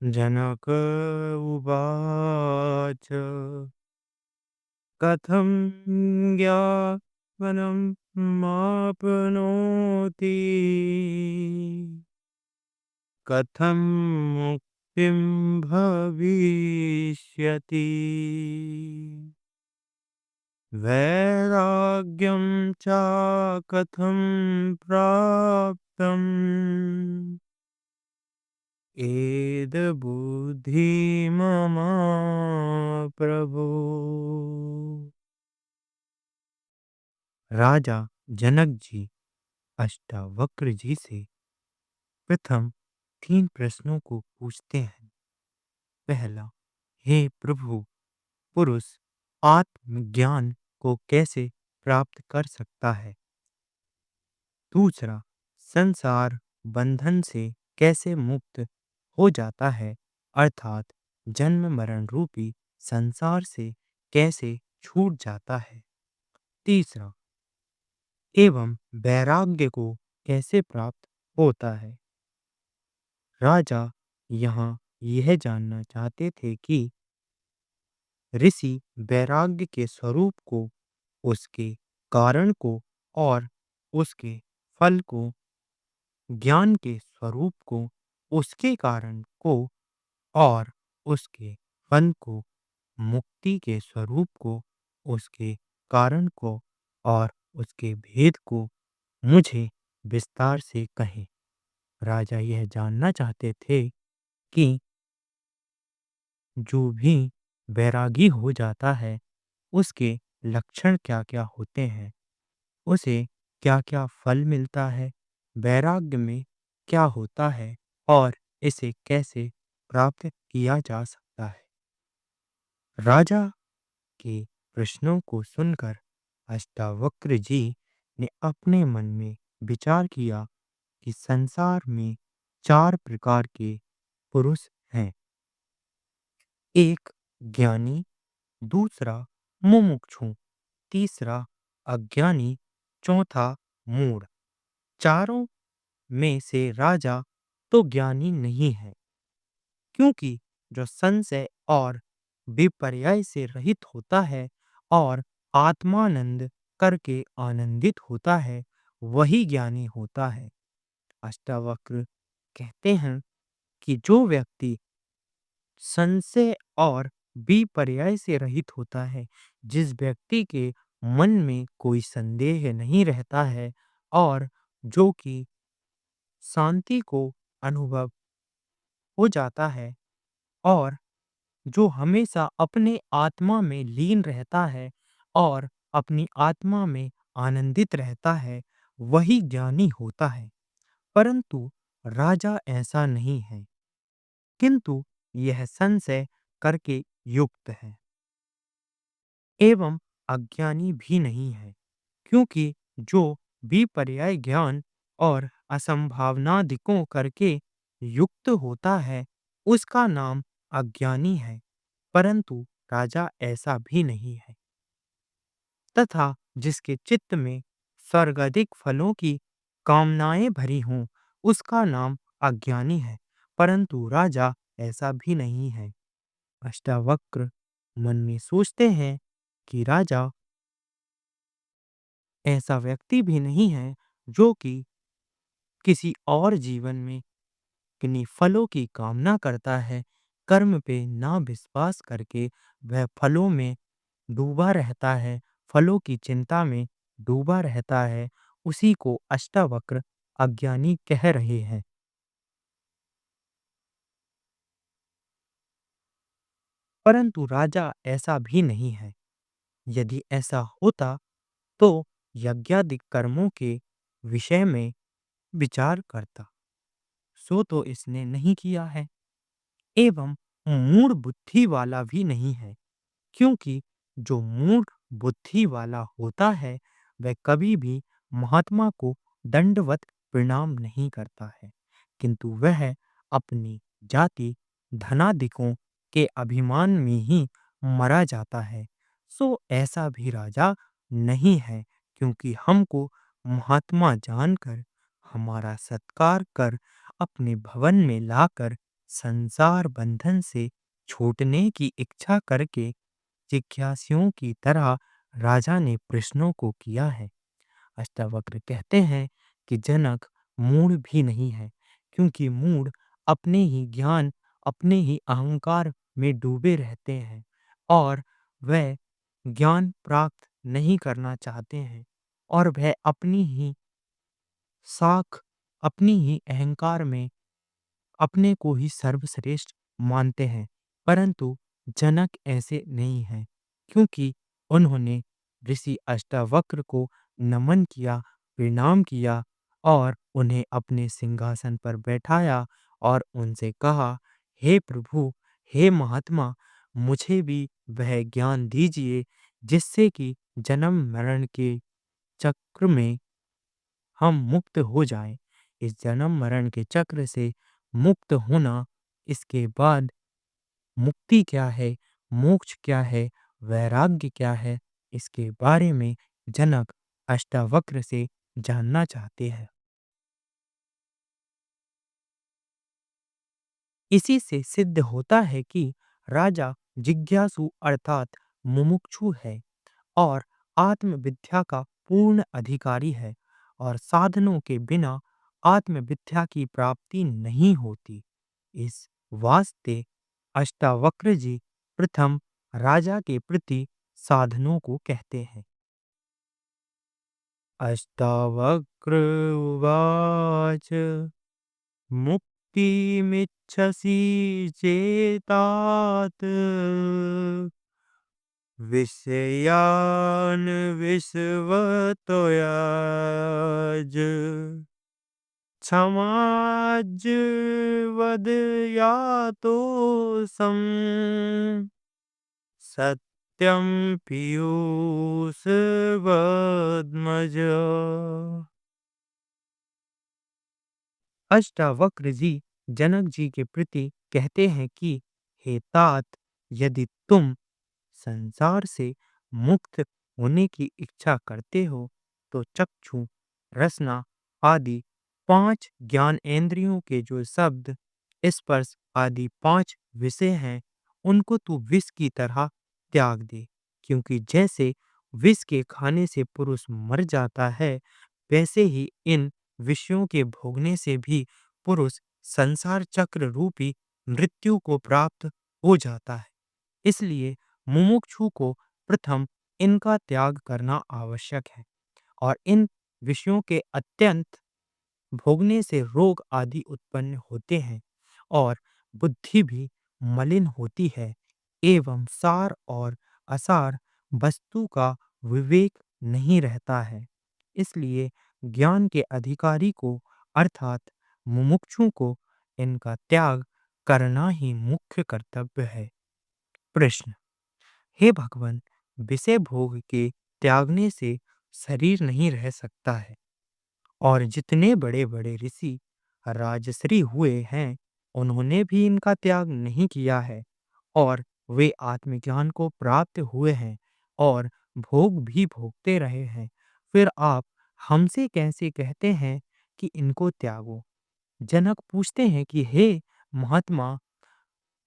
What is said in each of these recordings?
जनक उवाच कथं ज्ञानम् माप्नोति कथं मुक्तिं भविष्यति वैराग्यं च कथं प्राप्तम् एतद्बुद्धि मम प्रभो। राजा जनक जी अष्टावक्र जी से प्रथम 3 प्रश्नों को पूछते हैं। पहला, हे प्रभु, पुरुष आत्मज्ञान को कैसे प्राप्त कर सकता है? दूसरा, संसार बंधन से कैसे मुक्त हो जाता है, अर्थात जन्म मरण रूपी संसार से कैसे छूट जाता है? तीसरा, एवं वैराग्य को कैसे प्राप्त होता है? राजा यहाँ यह जानना चाहते थे कि ऋषि वैराग्य के स्वरूप को, उसके कारण को और उसके फल को, ज्ञान के स्वरूप को, उसके कारण को और उसके फल को, मुक्ति के स्वरूप को, उसके कारण को और उसके भेद को मुझे विस्तार से कहें। राजा यह जानना चाहते थे कि जो भी बैरागी हो जाता है, उसके लक्षण क्या-क्या होते हैं? उसे क्या-क्या फल मिलता है? वैराग्य में क्या होता है और इसे कैसे प्राप्त किया जा सकता है? राजा के प्रश्नों को सुनकर अष्टावक्र जी ने अपने मन में विचार किया कि संसार में 4 प्रकार के पुरुष हैं। एक ज्ञानी, दूसरा मुमुक्षु, तीसरा अज्ञानी, चौथा मूढ़। चारों में से राजा तो ज्ञानी नहीं है, क्योंकि जो संशय और विपर्यय से रहित होता है और आत्मानंद करके आनंदित होता है, वही ज्ञानी होता है। अष्टावक्र कहते हैं कि जो व्यक्ति संशय और विपर्यय से रहित होता है, जिस व्यक्ति के मन में कोई संदेह नहीं रहता है और जो कि शांति को अनुभव हो जाता है और जो हमेशा अपने आत्मा में लीन रहता है और अपनी आत्मा में आनंदित रहता है, वही ज्ञानी होता है। परंतु राजा ऐसा नहीं है, किंतु यह संशय करके युक्त है एवं अज्ञानी भी नहीं है, क्योंकि जो विपर्यय ज्ञान और असंभावनादिकों करके युक्त होता है, उसका नाम अज्ञानी है। परंतु राजा ऐसा भी नहीं है, तथा जिसके चित्त में स्वर्गाधिक फलों की कामनाएं भरी हों, उसका नाम अज्ञानी है। परंतु राजा ऐसा भी नहीं है। अष्टावक्र मन में सोचते हैं कि राजा ऐसा व्यक्ति भी नहीं है जो कि किसी और जीवन में किन्हीं फलों की कामना करता है, कर्म पे ना विश्वास करके वह फलों में डूबा रहता है, फलों की चिंता में डूबा रहता है, उसी को अष्टावक्र अज्ञानी कह रहे हैं। परंतु राजा ऐसा भी नहीं है। यदि ऐसा होता तो यज्ञादि कर्मों के विषय में विचार करता, सो तो इसने नहीं किया है, एवं मूढ़ बुद्धि वाला भी नहीं है, क्योंकि जो मूढ़ बुद्धि वाला होता है, वह कभी भी महात्मा को दंडवत प्रणाम नहीं करता है, किंतु वह अपनी जाति धनादिकों के अभिमान में ही मरा जाता है। सो ऐसा भी राजा नहीं है, क्योंकि हमको महात्मा जानकर, हमारा सत्कार कर, अपने भवन में लाकर संसार बंधन से छूटने की इच्छा करके जिज्ञासुओं की तरह राजा ने प्रश्नों को किया है। अष्टावक्र कहते हैं कि जनक मूढ़ भी नहीं है, क्योंकि मूढ़ अपने ही ज्ञान, अपने ही अहंकार में डूबे रहते हैं और वह ज्ञान प्राप्त नहीं करना चाहते हैं और वह अपनी ही साख, अपनी ही अहंकार में अपने को ही सर्वश्रेष्ठ मानते हैं। परंतु जनक ऐसे नहीं हैं, क्योंकि उन्होंने ऋषि अष्टावक्र को नमन किया, प्रणाम किया और उन्हें अपने सिंहासन पर बैठाया और उनसे कहा, हे प्रभु, हे महात्मा, मुझे भी वह ज्ञान दीजिए जिससे कि जन्म मरण के चक्र में हम मुक्त हो जाएं। इस जन्म मरण के चक्र से मुक्त होना, इसके बाद मुक्ति क्या है, मोक्ष क्या है, वैराग्य क्या है, इसके बारे में जनक अष्टावक्र से जानना चाहते हैं। इसी से सिद्ध होता है कि राजा जिज्ञासु अर्थात मुमुक्षु है और आत्मविद्या का पूर्ण अधिकारी है और साधनों के बिना आत्मविद्या की प्राप्ति नहीं होती। इस वास्ते अष्टावक्र जी प्रथम राजा के प्रति साधनों को कहते हैं। अष्टावक्र उवाच मुक्तिमिच्छसि चेतात विषयान् विषवतोयाज क्षमाज्वद यातो सम सत्यम पीयूष वद्मज। अष्टावक्र जी जनक जी के प्रति कहते हैं कि हे तात, यदि तुम संसार से मुक्त होने की इच्छा करते हो तो चक्षु, रसना आदि पांच ज्ञानेंद्रियों के जो शब्द, स्पर्श आदि पांच विषय हैं, उनको तू विष की तरह त्याग दे। क्योंकि जैसे विष के खाने से पुरुष मर जाता है, वैसे ही इन विषयों के भोगने से भी पुरुष संसार चक्र रूपी मृत्यु को प्राप्त हो जाता है। इसलिए मुमुक्षु को प्रथम इनका त्याग करना आवश्यक है और इन विषयों के अत्यंत भोगने से रोग आदि उत्पन्न होते हैं और बुद्धि भी मलिन होती है एवं सार और असार वस्तु का विवेक नहीं रहता है। इसलिए ज्ञान के अधिकारी को अर्थात मुमुक्षु को इनका त्याग करना ही मुख्य कर्तव्य है। प्रश्न: हे भगवान, विषय भोग के त्यागने से शरीर नहीं रह सकता है और जितने बड़े बड़े ऋषि राजश्री हुए हैं, उन्होंने भी इनका त्याग नहीं किया है और वे आत्मज्ञान को प्राप्त हुए हैं और भोग भी भोगते रहे हैं। फिर आप हमसे कैसे कहते हैं कि इनको त्यागो? जनक पूछते हैं कि हे महात्मा,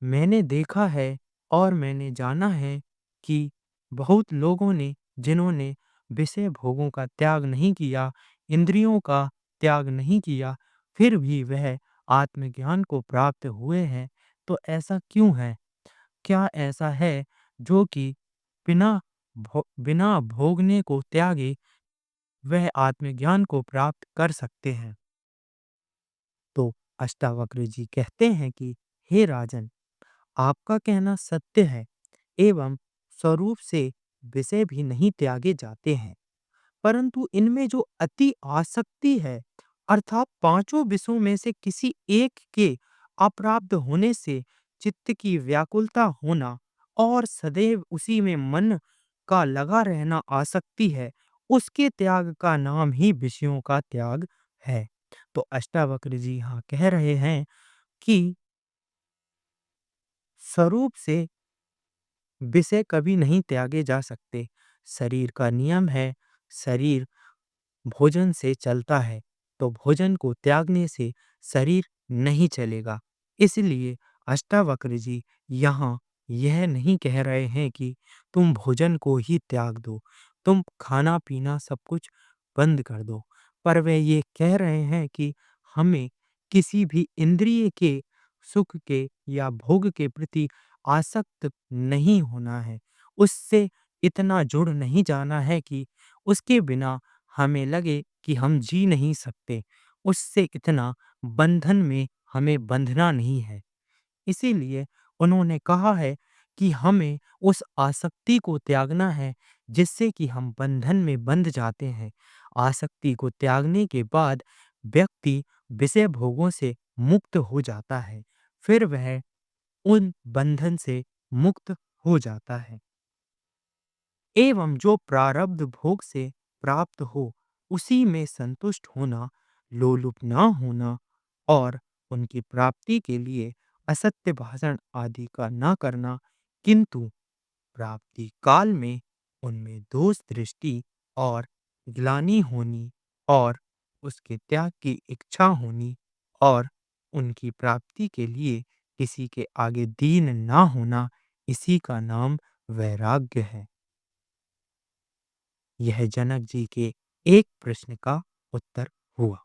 मैंने देखा है और मैंने जाना है कि बहुत लोगों ने, जिन्होंने विषय भोगों का त्याग नहीं किया, इंद्रियों का त्याग नहीं किया, फिर भी वह आत्मज्ञान को प्राप्त हुए हैं। तो ऐसा क्यों है? क्या ऐसा है जो कि बिना भोगने को त्यागे वह आत्मज्ञान को प्राप्त कर सकते हैं? तो अष्टावक्र जी कहते हैं कि हे राजन, आपका कहना सत्य है एवं स्वरूप से विषय भी नहीं त्यागे जाते हैं, परंतु इनमें जो अति आसक्ति है, अर्थात पांचों विषयों में से किसी एक के अप्राप्त होने से चित्त की व्याकुलता होना और सदैव उसी में मन का लगा रहना आसक्ति है, उसके त्याग का नाम ही विषयों का त्याग है। तो अष्टावक्र जी यहाँ कह रहे हैं कि स्वरूप से विषय कभी नहीं त्यागे जा सकते। शरीर का नियम है, शरीर भोजन से चलता है, तो भोजन को त्यागने से शरीर नहीं चलेगा। इसलिए अष्टावक्र जी यहाँ यह नहीं कह रहे हैं कि तुम भोजन को ही त्याग दो, तुम खाना-पीना सब कुछ बंद कर दो। पर वे ये कह रहे हैं कि हमें किसी भी इंद्रिय के सुख के या भोग के प्रति आसक्त नहीं होना है। उससे इतना जुड़ नहीं जाना है कि उसके बिना हमें लगे कि हम जी नहीं सकते। उससे इतना बंधन में हमें बंधना नहीं है। इसीलिए उन्होंने कहा है कि हमें उस आसक्ति को त्यागना है जिससे कि हम बंधन में बंध जाते हैं। आसक्ति को त्यागने के बाद व्यक्ति विषय भोगों से मुक्त हो जाता है। फिर वह उन बंधन से मुक्त हो जाता है। एवं जो प्रारब्ध भोग से प्राप्त हो उसी में संतुष्ट होना, लोलुप ना होना और उनकी प्राप्ति के लिए असत्य भाषण आदि का ना करना, किंतु प्राप्ति काल में उनमें दोष दृष्टि और ग्लानि होनी और उसके त्याग की इच्छा होनी और उनकी प्राप्ति के लिए किसी के आगे दीन ना होना, इसी का नाम वैराग्य है। यह जनक जी के एक प्रश्न का उत्तर हुआ।